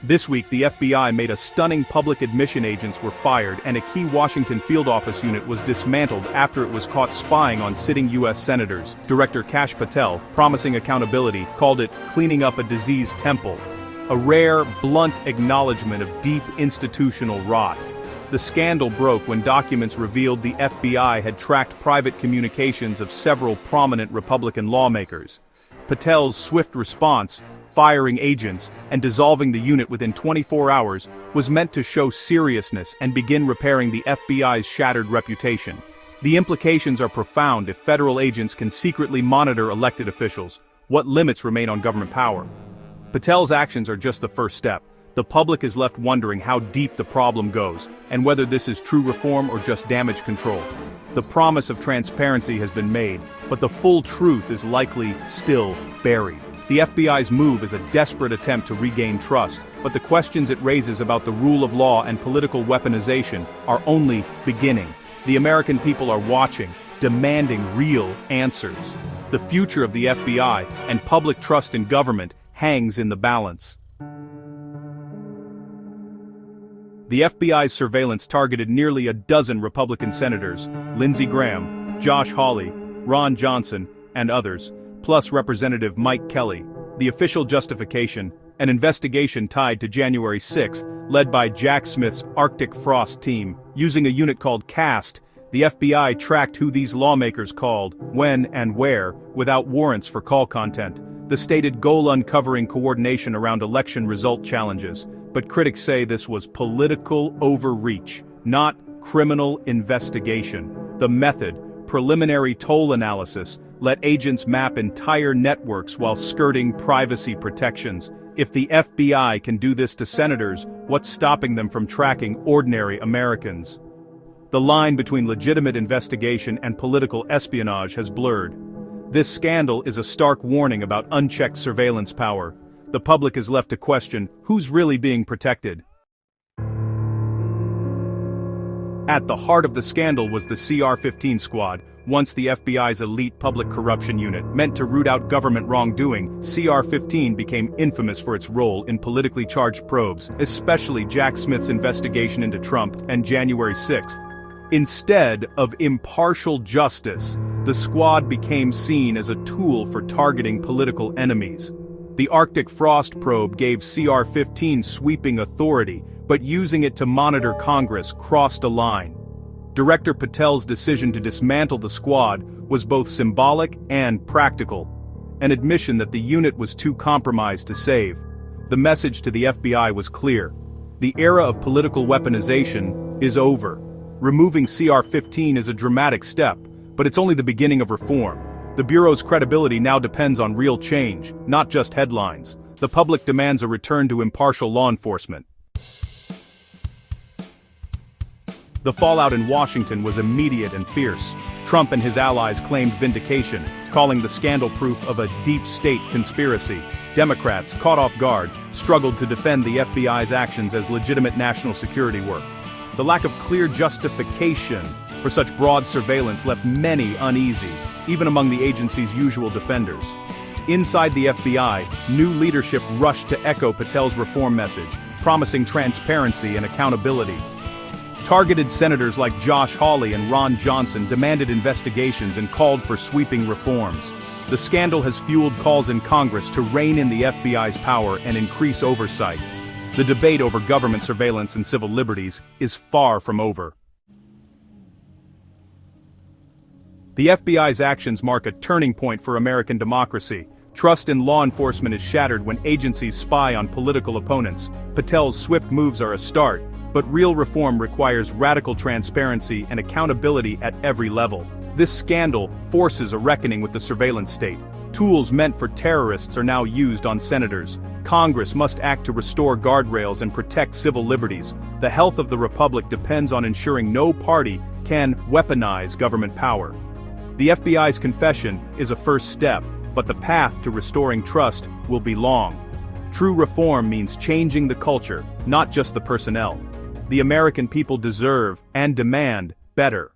This week, the FBI made a stunning public admission agents were fired and a key Washington field office unit was dismantled after it was caught spying on sitting U.S. senators. Director Kash Patel, promising accountability, called it cleaning up a diseased temple. A rare, blunt acknowledgement of deep institutional rot. The scandal broke when documents revealed the FBI had tracked private communications of several prominent Republican lawmakers. Patel's swift response, firing agents and dissolving the unit within 24 hours, was meant to show seriousness and begin repairing the FBI's shattered reputation. The implications are profound if federal agents can secretly monitor elected officials. What limits remain on government power? Patel's actions are just the first step. The public is left wondering how deep the problem goes, and whether this is true reform or just damage control. The promise of transparency has been made, but the full truth is likely still buried. The FBI's move is a desperate attempt to regain trust, but the questions it raises about the rule of law and political weaponization are only beginning. The American people are watching, demanding real answers. The future of the FBI and public trust in government hangs in the balance. The FBI's surveillance targeted nearly a dozen Republican senators, Lindsey Graham, Josh Hawley, Ron Johnson, and others, plus Representative Mike Kelly. The official justification, an investigation tied to January 6th, led by Jack Smith's Arctic Frost team. Using a unit called CAST, the FBI tracked who these lawmakers called, when and where, without warrants for call content. The stated goal uncovering coordination around election result challenges. But critics say this was political overreach, not criminal investigation. The method, preliminary toll analysis, let agents map entire networks while skirting privacy protections. If the FBI can do this to senators, what's stopping them from tracking ordinary Americans? The line between legitimate investigation and political espionage has blurred. This scandal is a stark warning about unchecked surveillance power. The public is left to question who's really being protected. At the heart of the scandal was the CR-15 squad. Once the FBI's elite public corruption unit, meant to root out government wrongdoing, CR-15 became infamous for its role in politically charged probes, especially Jack Smith's investigation into Trump and January 6th. Instead of impartial justice, the squad became seen as a tool for targeting political enemies. The Arctic Frost probe gave CR-15 sweeping authority, but using it to monitor Congress crossed a line. Director Patel's decision to dismantle the squad was both symbolic and practical, an admission that the unit was too compromised to save. The message to the FBI was clear. The era of political weaponization is over. Removing CR-15 is a dramatic step, but it's only the beginning of reform. The Bureau's credibility now depends on real change, not just headlines. The public demands a return to impartial law enforcement. The fallout in Washington was immediate and fierce. Trump and his allies claimed vindication, calling the scandal proof of a deep state conspiracy. Democrats, caught off guard, struggled to defend the FBI's actions as legitimate national security work. The lack of clear justification for such broad surveillance left many uneasy, even among the agency's usual defenders. Inside the FBI, new leadership rushed to echo Patel's reform message, promising transparency and accountability. Targeted senators like Josh Hawley and Ron Johnson demanded investigations and called for sweeping reforms. The scandal has fueled calls in Congress to rein in the FBI's power and increase oversight. The debate over government surveillance and civil liberties is far from over. The FBI's actions mark a turning point for American democracy. Trust in law enforcement is shattered when agencies spy on political opponents. Patel's swift moves are a start, but real reform requires radical transparency and accountability at every level. This scandal forces a reckoning with the surveillance state. Tools meant for terrorists are now used on senators. Congress must act to restore guardrails and protect civil liberties. The health of the republic depends on ensuring no party can weaponize government power. The FBI's confession is a first step, but the path to restoring trust will be long. True reform means changing the culture, not just the personnel. The American people deserve and demand better.